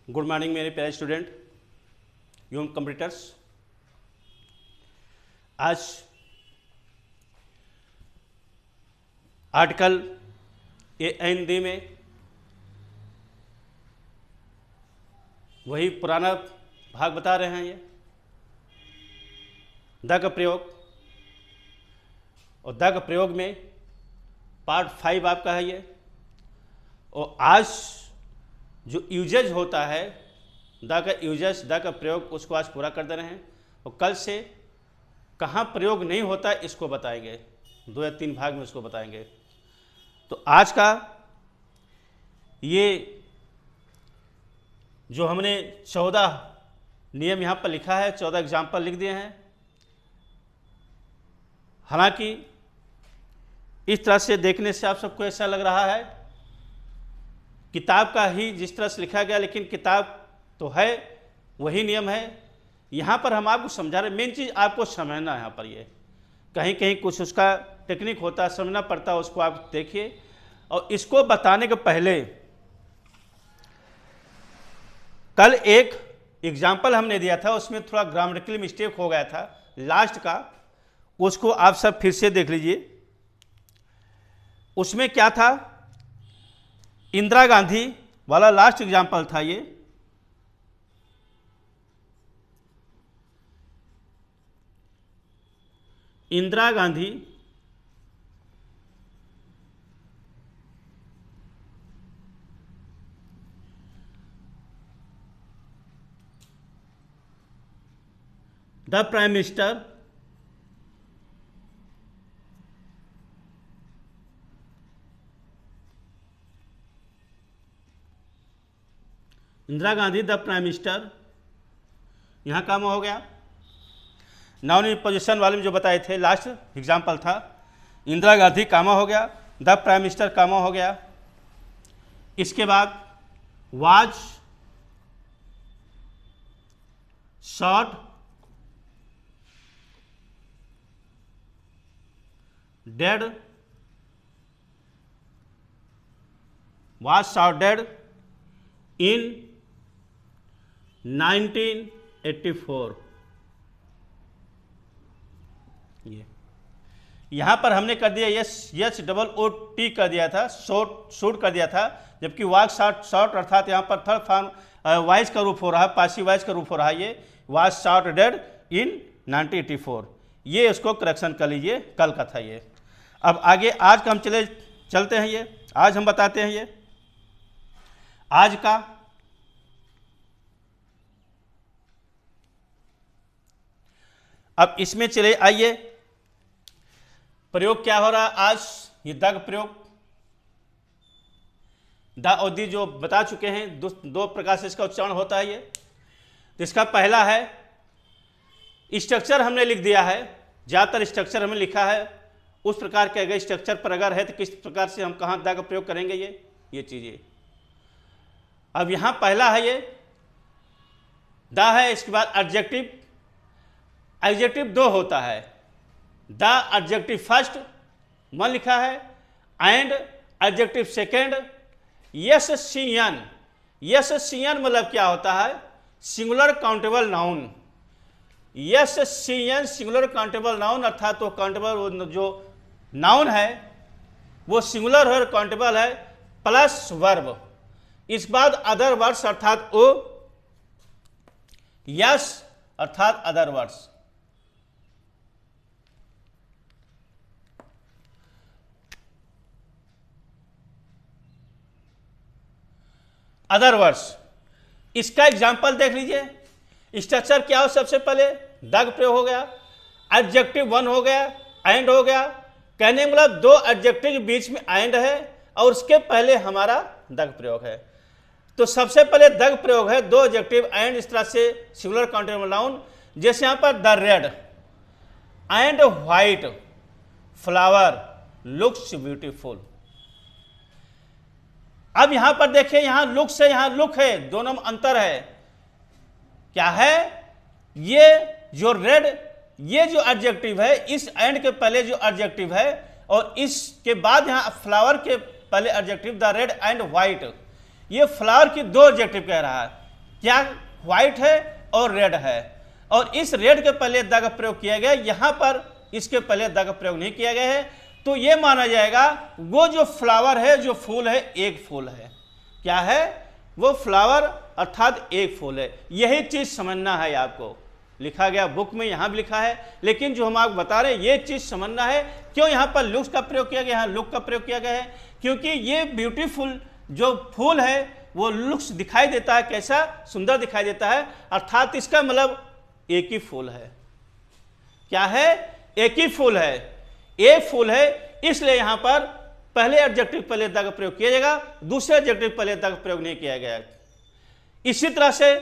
Good morning मेरे प्यारे student एवं कंप्यूटर्स। आज आर्टिकल AND में वही पुराना भाग बता रहे हैं। ये द का प्रयोग और द का प्रयोग में पार्ट 5 आपका है ये। और आज जो यूजेज होता है द का यूजेज, द का प्रयोग, उसको आज पूरा कर दे रहे हैं। और कल से कहाँ प्रयोग नहीं होता इसको बताएंगे, 2 या 3 भाग में उसको बताएंगे। तो आज का ये जो हमने 14 नियम यहाँ पर लिखा है, 14 एग्जाम्पल लिख दिए हैं। हालांकि इस तरह से देखने से आप सबको ऐसा लग रहा है किताब का ही जिस तरह से लिखा गया, लेकिन किताब तो है, वही नियम है। यहाँ पर हम आपको समझा रहे, मेन चीज़ आपको समझना है। यहाँ पर ये कहीं कहीं कुछ उसका टेक्निक होता है, समझना पड़ता है, उसको आप देखिए। और इसको बताने के पहले कल एक एग्जाम्पल हमने दिया था, उसमें थोड़ा ग्रामेटिकल मिस्टेक हो गया था लास्ट का, उसको आप सब फिर से देख लीजिए। उसमें क्या था, इंदिरा गांधी वाला लास्ट एग्जाम्पल था ये। Indira Gandhi the prime minister Indira Gandhi the prime minister, यहाँ काम हो गया। नाउन इन पोजीशन वाले में जो बताए थे लास्ट एग्जाम्पल था, इंदिरा गांधी कामा हो गया, द प्राइम मिनिस्टर कामा हो गया। इसके बाद was shot dead, was shot dead in 1984। ये यहाँ पर हमने कर दिया SHOOT कर दिया था, शूट कर दिया था, जबकि वाक शॉट अर्थात यहाँ पर थर्ड फॉर्म वाइज का रूप हो रहा है, पासिव वाइज का रूप हो रहा है। ये वाज शॉट डेड इन 1984, ये इसको करेक्शन कर लीजिए, कल का था ये। अब आगे आज का हम चलते हैं। ये आज हम बताते हैं ये आज का। अब इसमें चले आइए, प्रयोग क्या हो रहा है आज। ये द प्रयोग, द और दी जो बता चुके हैं, दो प्रकार से इसका उच्चारण होता है ये। तो इसका पहला है स्ट्रक्चर, हमने लिख दिया है, ज़्यादातर स्ट्रक्चर हमने लिखा है, उस प्रकार के अगर स्ट्रक्चर पर अगर है तो किस प्रकार से हम कहाँ द का प्रयोग करेंगे, ये चीज़ें। अब यहाँ पहला है ये द है, इसके बाद एडजेक्टिव। एडजेक्टिव 2 होता है, द एडजेक्टिव फर्स्ट 1 लिखा है, एंड एडजेक्टिव सेकेंड। SCN मतलब क्या होता है, singular countable noun. SCN singular countable noun, अर्थात तो काउंटेबल जो नाउन है वो सिंगुलर और काउंटेबल है, प्लस वर्ब। इस बाद अदर वर्ड्स अर्थात ओ, यस अर्थात अदर वर्ड्स। अदर वर्ड्स, इसका एग्जाम्पल देख लीजिए। स्ट्रक्चर क्या हो, सबसे पहले द प्रयोग हो गया, एडजेक्टिव 1 हो गया, एंड हो गया। कहने मतलब 2 एडजेक्टिव के बीच में एंड है और उसके पहले हमारा द प्रयोग है। तो सबसे पहले द प्रयोग है, 2 एडजेक्टिव एंड, इस तरह से सिंगुलर काउंटेबल नाउन। जैसे यहां पर the red and white flower looks beautiful. अब यहां पर देखिए, यहां लुक से यहां लुक है, दोनों में अंतर है। क्या है, ये जो रेड, ये जो एडजेक्टिव है, इस एंड के पहले जो एडजेक्टिव है, और इसके बाद यहां फ्लावर के पहले adjective the red and white, ये फ्लावर की 2 एडजेक्टिव कह रहा है। क्या व्हाइट है और रेड है, और इस रेड के पहले द का प्रयोग किया गया, यहां पर इसके पहले द का प्रयोग नहीं किया गया है, तो यह माना जाएगा वो जो फ्लावर है, जो फूल है, एक फूल है। क्या है? वो फ्लावर अर्थात एक फूल है। यही चीज समझना है आपको, लिखा गया बुक में, यहां भी लिखा है, लेकिन जो हम आपको बता रहे हैं ये चीज समझना है। क्यों यहां पर लुक्स का प्रयोग किया गया, यहां लुक का प्रयोग किया गया है? क्योंकि ये ब्यूटीफुल जो फूल है वो लुक्स दिखाई देता है, कैसा सुंदर दिखाई देता है, अर्थात इसका मतलब एक ही फूल है। क्या है? एक ही फूल है, एक फूल है, इसलिए यहां पर पहले एडजेक्टिव पहले द का प्रयोग किया जाएगा, दूसरे एडजेक्टिव पहले द का प्रयोग नहीं किया गया। इसी तरह से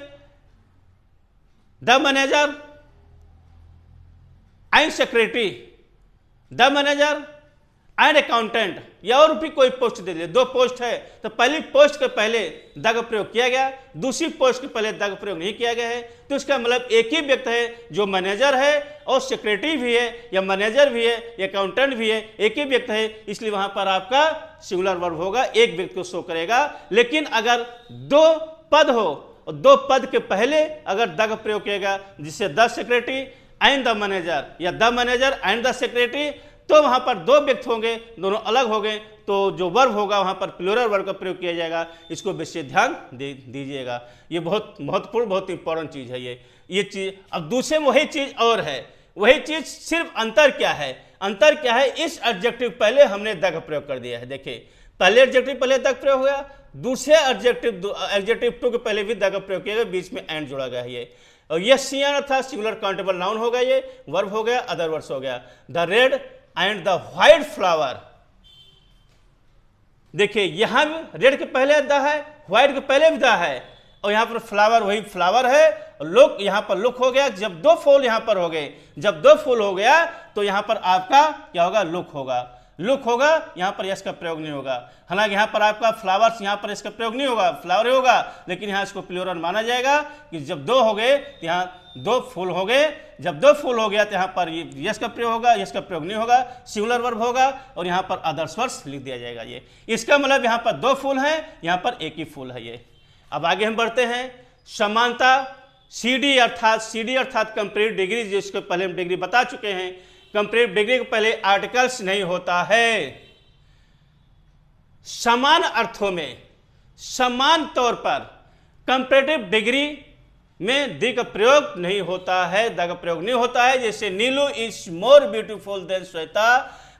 the manager and secretary, the manager and accountant, या और भी कोई पोस्ट दे दिए, दो पोस्ट है तो पहली पोस्ट के पहले द का प्रयोग किया गया, दूसरी पोस्ट के पहले द का प्रयोग नहीं किया गया है, तो इसका मतलब एक ही व्यक्ति है जो मैनेजर है और सेक्रेटरी भी है, या मैनेजर भी है, या अकाउंटेंट भी है, एक ही व्यक्ति है, इसलिए वहां पर आपका सिंगुलर वर्ब होगा, एक व्यक्ति को शो करेगा। लेकिन अगर दो पद हो और दो पद के पहले अगर द का प्रयोग किया, जिससे the secretary and the manager, या the manager and the secretary, तो वहां पर दो व्यक्ति होंगे, दोनों अलग हो गए, तो जो वर्ब होगा वहां पर प्लूरल वर्ब का प्रयोग किया जाएगा। इसको विशेष ध्यान दीजिएगा, ये बहुत महत्वपूर्ण, बहुत इंपॉर्टेंट चीज है ये चीज। अब दूसरे में वही चीज और है, वही चीज, सिर्फ अंतर क्या है? अंतर क्या है? इस एडजेक्टिव पहले हमने द का प्रयोग कर दिया है। देखिए, पहले एडजेक्टिव पहले द का प्रयोग हुआ, दूसरे एडजेक्टिव टू के पहले भी द का प्रयोग किया गया, बीच में एंड जोड़ा गया है ये, और ये सिंगुलर था, सिंगुलर काउंटेबल नाउन हो गया, ये वर्ब हो गया, अदर वर्ड्स हो गया। The red and the white flower, देखिए यहां भी रेड के पहले द है, व्हाइट के पहले भी द है, और यहां पर फ्लावर वही फ्लावर है, लुक यहां पर लुक हो गया। जब दो फूल यहां पर हो गए, जब दो फूल हो गया तो यहां पर आपका क्या होगा? लुक होगा, लुक होगा, यहां पर यस का प्रयोग नहीं होगा। हालांकि यहां पर आपका फ्लावर्स, यहां पर इसका प्रयोग नहीं होगा, फ्लावर होगा, लेकिन यहां इसको प्लूरल माना जाएगा कि जब दो हो गए तो यहां दो फूल हो गए, जब दो फूल हो गया तो यहां पर यस का प्रयोग होगा, यस का प्रयोग नहीं होगा, सिंगुलर वर्ब होगा, और यहां पर अदर्स वर्ड्स लिख दिया जाएगा। ये इसका मतलब यहां पर दो फूल हैं, यहां पर एक ही फूल है ये। अब आगे हम बढ़ते हैं। समानता, सीडी अर्थात कंपेरेटिव डिग्री, जिसको पहले हम डिग्री बता चुके हैं। कंपेरेटिव डिग्री के पहले आर्टिकल्स नहीं होता है। समान अर्थों में, समान तौर पर कंपेरेटिव डिग्री में द का प्रयोग नहीं होता है, द का प्रयोग नहीं होता है। जैसे Neelu is more beautiful than Shweta,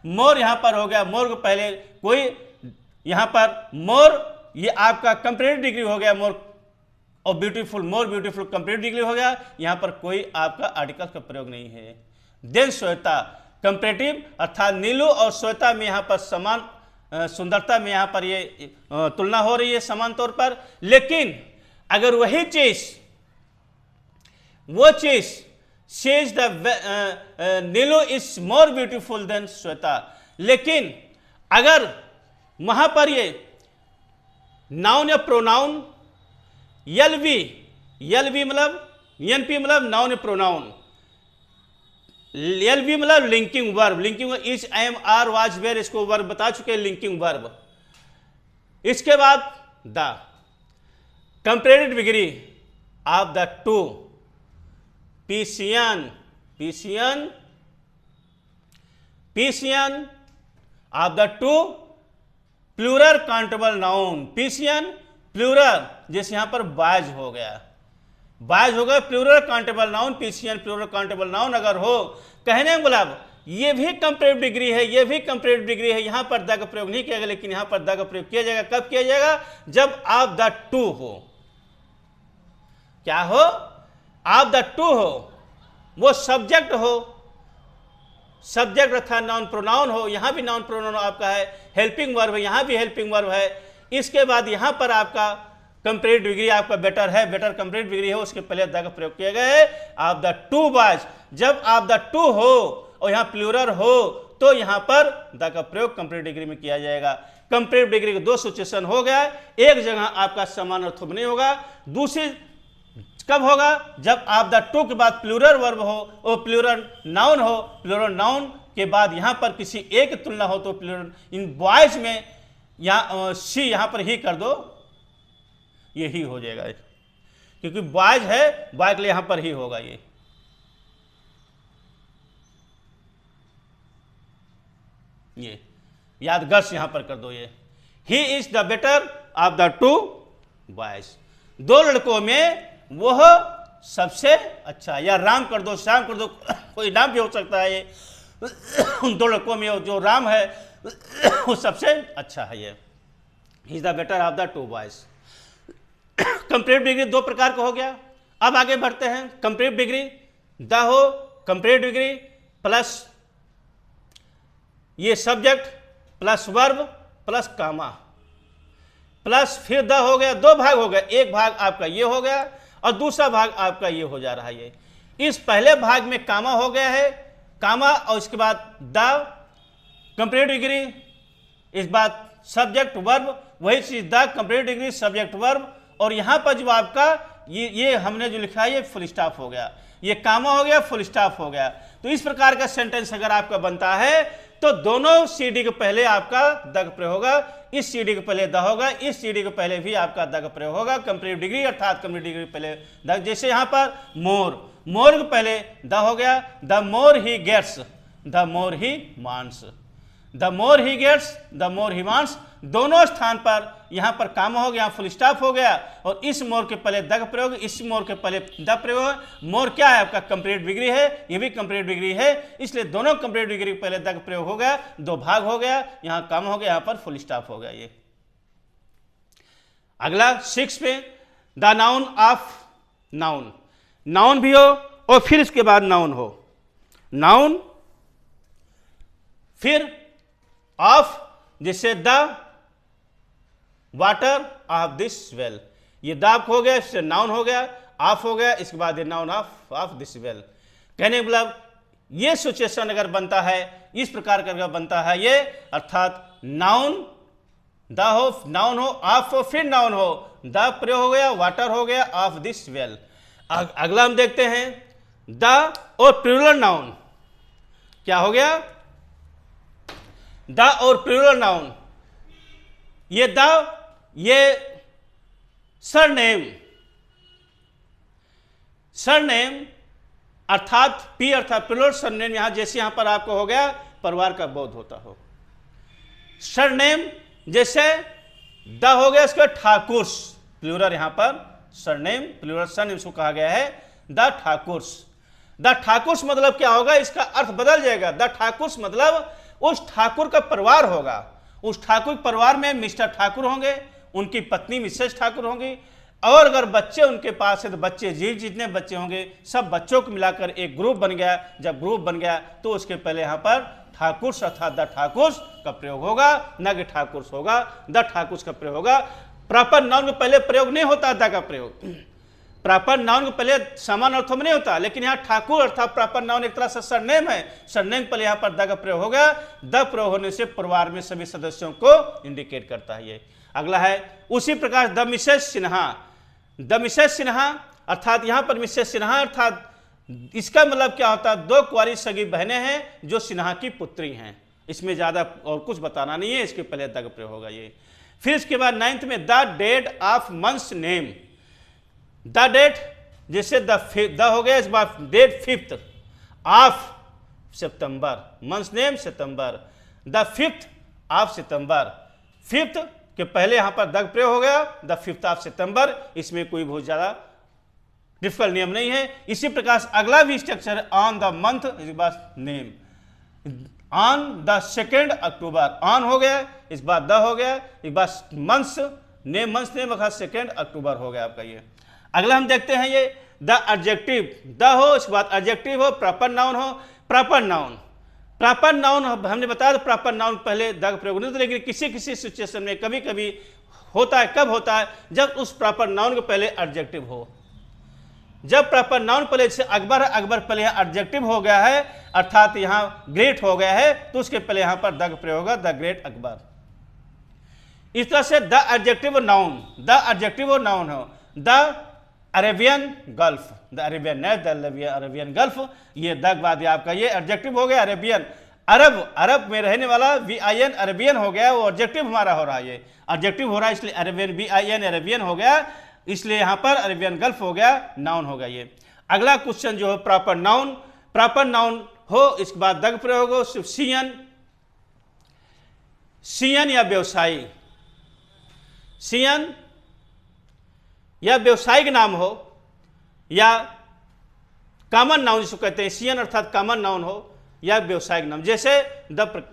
more यहां पर हो गया, मोर को पहले कोई यहां पर मोर, ये आपका कंपेरेटिव डिग्री हो गया मोर, और beautiful, more beautiful comparative degree हो गया, यहां पर कोई आपका आर्टिकल का प्रयोग नहीं है। देन श्वेता, कंपेरेटिव अर्थात नीलू और श्वेता में यहां पर समान सुंदरता में यहां पर ये तुलना हो रही है समान तौर पर। लेकिन अगर वही चीज, वो चीज says the Neelu is more beautiful than Shweta, लेकिन अगर वहां पर ये नाउन या प्रोनाउन एलवी मतलब एनपी मतलब नाउन या प्रोनाउन, एलवी मतलब linking verb, linking is, am, are, was, were, इसको वर्ब बता चुके हैं, लिंकिंग वर्ब। इसके बाद the comparative degree of the two, पीसियन of the two plural countable noun, पीसियन प्लूरल, जैसे यहां पर बाज हो गया, प्लूरल काउंटेबल नाउन, पीसियन प्लूरल काउंटेबल नाउन अगर हो, कहने मतलब ये भी कंपेरेटिव डिग्री है, ये भी कंपेरेटिव डिग्री है, यहां पर द का प्रयोग नहीं किया गया, लेकिन यहां पर द का प्रयोग किया जाएगा। कब किया जाएगा? जब ऑफ द टू हो, क्या हो? ऑफ द टू हो, वो सब्जेक्ट हो, सब्जेक्ट अर्थात नाउन प्रोनाउन हो, यहां भी नाउन प्रोनाउन आपका है, हेल्पिंग वर्ब है, यहां भी हेल्पिंग वर्ब है। इसके बाद यहां पर आपका कंपेरेटिव डिग्री आपका बेटर है, बेटर कंपेरेटिव डिग्री है, उसके पहले द का प्रयोग किया गया है। ऑफ द टू बाज, जब ऑफ द टू हो और यहां प्लूरल हो तो यहां पर द का प्रयोग कंपेरेटिव डिग्री में किया जाएगा। कंपेरेटिव डिग्री के दो सिचुएशन हो गया, एक जगह आपका समान अर्थों में नहीं होगा, दूसरी कब होगा? जब ऑफ द टू के बाद प्लूरल वर्ब हो और प्लूरल नाउन हो, प्लूरल नाउन के बाद यहां पर किसी एक तुलना हो तो प्लूरल, इन बॉयज में यहां सी यहां पर ही कर दो, यही हो जाएगा। क्योंकि बॉयज है, बॉय के लिए यहां पर ही होगा। ये यादगार यहां पर कर दो। ये he is the better of the to boys, दो लड़कों में वह सबसे अच्छा, या राम कर दो, श्याम कर दो, कोई नाम भी हो सकता है। ये उन दो लड़कों में जो राम है वो सबसे अच्छा है। ये he is the better of the to boys. Comparative degree दो प्रकार का हो गया। अब आगे बढ़ते हैं। कंपेरेटिव डिग्री द हो, कंपेरेटिव डिग्री प्लस ये सब्जेक्ट प्लस वर्ब प्लस कामा प्लस फिर द हो गया। दो भाग हो गए, एक भाग आपका ये हो गया और दूसरा भाग आपका ये हो जा रहा है। ये इस पहले भाग में कामा हो गया है, कामा, और इसके बाद द कंपेरेटिव डिग्री, इस बात सब्जेक्ट वर्ब, वही चीज the comparative degree subject verb, और यहां पर जो आपका ये हमने जो लिखा है ये फुल स्टॉप हो गया, ये कामा हो गया, फुल स्टॉप हो गया। तो इस प्रकार का सेंटेंस अगर आपका बनता है तो दोनों सीडी के पहले आपका द का प्रयोग होगा, इस सीडी के पहले द होगा, इस सीडी के पहले भी आपका द का प्रयोग होगा। कंपेरेटिव डिग्री अर्थात कंपेरेटिव डिग्री पहले द, जैसे यहां पर मोर, मोर के पहले द हो गया, the more he gets, the more he wants, the more he gets, the more he wants. दोनों स्थान पर यहां पर काम हो गया, फुल स्टॉप हो गया, और इस मोर के पहले द का प्रयोग, इस मोर के पहले द प्रयोग। मोर क्या है आपका कंपेरेटिव डिग्री है, ये भी कंपेरेटिव डिग्री है, इसलिए दोनों कंपेरेटिव डिग्री पहले द का प्रयोग हो गया, दो भाग हो गया, यहां काम हो गया, यहां पर फुल स्टॉप हो गया। ये अगला 6 पे the noun of noun, noun भी हो और फिर इसके बाद नाउन हो, नाउन फिर ऑफ, जैसे the water of this well, ये द हो गया, इससे नाउन हो गया, ऑफ हो गया, इसके बाद ये नाउन ऑफ दिस वेल। कहने का मतलब ये सिचुएशन अगर बनता है, इस प्रकार का बनता है ये, अर्थात नाउन द हो, नाउन हो, ऑफ हो, फिर नाउन हो, द प्रयोग हो गया, वाटर हो गया, ऑफ दिस वेल। अगला हम देखते हैं द और प्लूरल नाउन, क्या हो गया, द और प्लूरल नाउन, ये द, ये सरनेम, सरनेम अर्थात पी अर्थात प्लूरल सरनेम, यहां जैसे यहां पर आपको हो गया परिवार का बोध होता हो। सरनेम जैसे द हो गया, इसका ठाकुर्स, प्लूरल यहां पर सरनेम, प्लूरल सरनेम को कहा गया है द ठाकुर्स। द ठाकुर्स मतलब क्या होगा, इसका अर्थ बदल जाएगा। द ठाकुर्स मतलब उस ठाकुर का परिवार होगा, उस ठाकुर परिवार में मिस्टर ठाकुर होंगे, उनकी पत्नी मिसेस ठाकुर होंगी, और अगर बच्चे उनके पास है तो बच्चे, जितने बच्चे होंगे सब बच्चों को मिलाकर एक ग्रुप बन गया। जब ग्रुप बन गया तो उसके पहले यहां पर ठाकुर्स अर्थात द ठाकुर्स का प्रयोग होगा, न कि ठाकुर्स होगा, द ठाकुर्स का प्रयोग होगा। प्रॉपर नाउन के पहले प्रयोग नहीं होता द का प्रयोग, प्रॉपर नाउन के पहले समान अर्थों में नहीं होता, लेकिन यहाँ ठाकुर अर्थात प्रॉपर नाउन एक तरह से सरनेम है, सरनेम पहले यहाँ पर द का प्रयोग होगा, द प्रयोग होने से परिवार में सभी सदस्यों को इंडिकेट करता है। ये अगला है उसी प्रकार the Mrs Sinha, the Mrs Sinha अर्थात यहाँ पर मिसेस सिन्हा अर्थात इसका मतलब क्या होता है, दो कुंवारी सगी बहनें हैं जो सिन्हा की पुत्री हैं, इसमें ज्यादा और कुछ बताना नहीं है, इसके पहले द का प्रयोग होगा। ये फिर इसके बाद 9th में the date of months name, the date जैसे द हो गया, इस बार date 5th of September, months name September, the 5th of September, 5th के पहले यहां पर द प्रयोग हो गया, द 5th ऑफ सितंबर, इसमें कोई बहुत ज्यादा डिफिकल्ट नियम नहीं है। इसी प्रकार से अगला भी स्ट्रक्चर ऑन द मंथ, इसके बाद name, on the 2nd October, on हो गया, इस बार द हो गया, इस बार months name, months name 2nd October हो गया आपका। ये अगला हम देखते हैं ये द एडजेक्टिव, द हो, इसके बाद एडजेक्टिव हो, प्रॉपर नाउन हो, प्रॉपर नाउन, प्रॉपर नाउन हमने बताया प्रॉपर नाउन पहले द का प्रयोग नहीं होता, लेकिन किसी किसी सिचुएशन में कभी कभी होता है। कब होता है, जब उस प्रॉपर नाउन के पहले एडजेक्टिव हो, जब प्रॉपर नाउन पहले जैसे अकबर, अकबर पहले यहाँ एडजेक्टिव हो गया है अर्थात यहाँ ग्रेट हो गया है, तो उसके पहले यहाँ पर द का प्रयोग होगा, द ग्रेट अकबर। इस तरह से the adjective noun, the adjective noun हो, the Arabian Gulf, the Arabian nights, the Arabian Gulf, ये द के बाद आपका ये एडजेक्टिव हो गया अरेबियन, अरब, अरब में रहने वाला VIN अरेबियन हो गया, वो एडजेक्टिव हमारा हो रहा है, ये एडजेक्टिव हो रहा है इसलिए अरेबियन VIN अरेबियन हो गया। इसलिए यहां पर अरेबियन गल्फ हो गया, नाउन हो गया ये। अगला क्वेश्चन जो है प्रॉपर नाउन हो, इसके बाद दग प्रयोग हो, सियन या व्यवसायी, सियन या व्यवसायिक नाम हो, या कॉमन नाउन जिसको कहते हैं, सियन अर्थात कॉमन नाउन हो या व्यवसायिक नाम। जैसे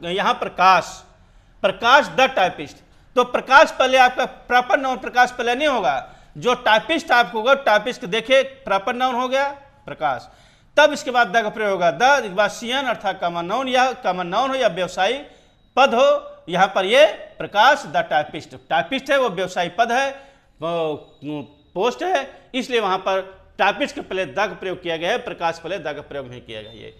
यहां प्रकाश द टाइपिस्ट, तो प्रकाश पहले आपका प्रॉपर नाउन प्रकाश पहले नहीं होगा, जो टाइपिस्ट आप होगा, टाइपिस्ट देखे प्रॉपर नाउन हो गया प्रकाश, तब इसके बाद द का प्रयोग होगा, द इसके बाद सियन अर्थात कॉमन नाउन, या कॉमन नाउन हो या व्यवसायी पद हो। यहां पर ये प्रकाश द टाइपिस्ट है, वो व्यवसायी पद है, पोस्ट है, इसलिए वहां पर टाइपिस्ट के पहले द का प्रयोग किया गया है, प्रकाश पहले द का प्रयोग नहीं किया गया है।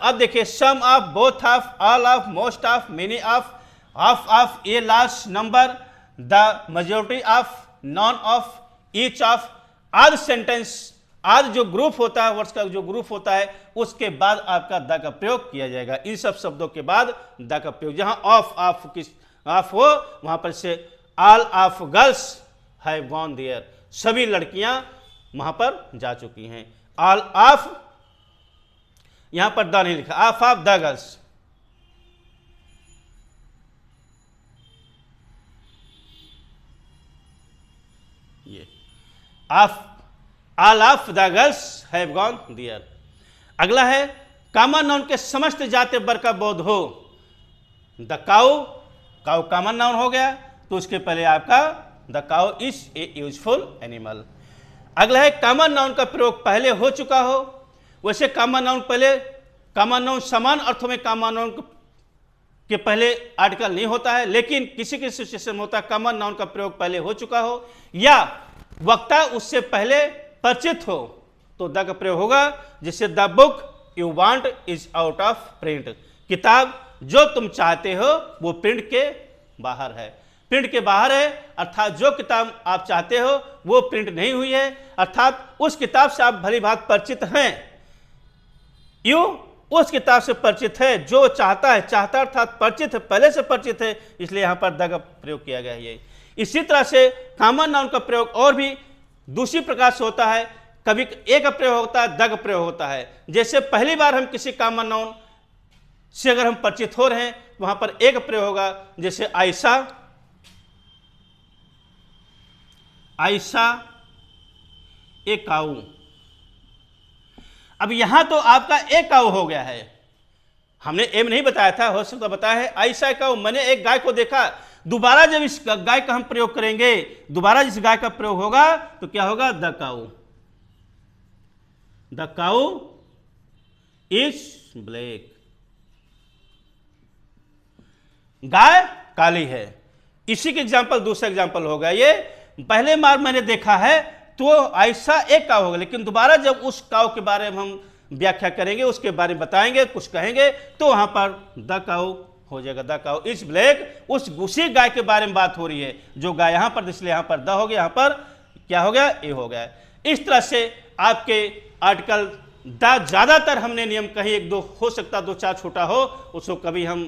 अब देखिए some of, both of, all of, most of, many of, half of, a last number, the majority of, none of, each of, आदि सेंटेंस, आदि जो ग्रुप होता है, वर्ड्स का जो ग्रुप होता है, उसके बाद आपका द का प्रयोग किया जाएगा। इन सब शब्दों के बाद द का प्रयोग, जहां ऑफ हो वहां पर से all of girls have gone there, सभी लड़कियां वहां पर जा चुकी हैं। ऑल ऑफ, यहां पर द नहीं लिखा, ऑफ द गर्ल्स, ये all of the girls have gone there. अगला है कॉमन नाउन के समस्त जाति वर्ग का बोध हो, द काउ कॉमन नाउन हो गया, तो उसके पहले आपका the cow is a useful animal. अगला है कॉमन नाउन का प्रयोग पहले हो चुका हो, वैसे कॉमन नाउन समान अर्थों में कॉमन नाउन के पहले आर्टिकल नहीं होता है, लेकिन किसी किसी सिचुएशन में होता है कॉमन नाउन का प्रयोग पहले हो चुका हो, या वक्ता उससे पहले परिचित हो, तो द का प्रयोग होगा। जैसे the book you want is out of print, किताब जो तुम चाहते हो वो प्रिंट के बाहर है, प्रिंट के बाहर है, अर्थात जो किताब आप चाहते हो वो प्रिंट नहीं हुई है, अर्थात उस किताब से आप भली भांति परिचित हैं, यू उस किताब से परिचित है, जो चाहता अर्थात परिचित है, पहले से परिचित है, इसलिए यहां पर द का प्रयोग किया गया है। इसी तरह से कॉमन नाउन का प्रयोग और भी दूसरी प्रकार से होता है, कभी ए का प्रयोग होता है, द का प्रयोग होता है। जैसे पहली बार हम किसी कॉमन नाउन से अगर हम परिचित हो रहे हैं, वहां पर ए का प्रयोग होगा, जैसे आयशा ए काऊ। अब यहां तो आपका एक काऊ हो गया है, हमने एम नहीं बताया था, हो सकता बताया है आयशा काऊ, मैंने एक गाय को देखा। दोबारा जब इस गाय का हम प्रयोग करेंगे, दोबारा जिस गाय का प्रयोग होगा तो क्या होगा, द काऊ इज ब्लैक, गाय काली है। इसी के एग्जाम्पल दूसरा एग्जाम्पल होगा, ये पहले बार मैंने देखा है तो ऐसा एक काऊ होगा, लेकिन दोबारा जब उस काऊ के बारे में हम व्याख्या करेंगे, उसके बारे में बताएंगे, कुछ कहेंगे, तो वहां पर द काऊ हो जाएगा, द काऊ इज ब्लैक, उसी गाय के बारे में बात हो रही है, जो गाय यहां पर, इसलिए यहां पर द हो गया, यहां पर क्या हो गया, ए हो गया। इस तरह से आपके आर्टिकल द ज्यादातर हमने नियम कहीं एक दो हो सकता, दो चार छोटा हो, उसको कभी हम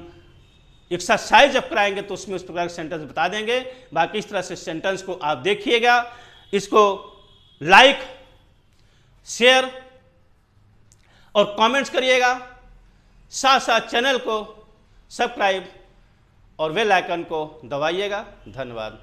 एक्सरसाइज जब कराएंगे तो उसमें उस प्रकार के सेंटेंस बता देंगे। बाकी इस तरह से सेंटेंस को आप देखिएगा, इसको लाइक, शेयर और कमेंट्स करिएगा, साथ साथ चैनल को सब्सक्राइब और बेल आइकन को दबाइएगा। धन्यवाद।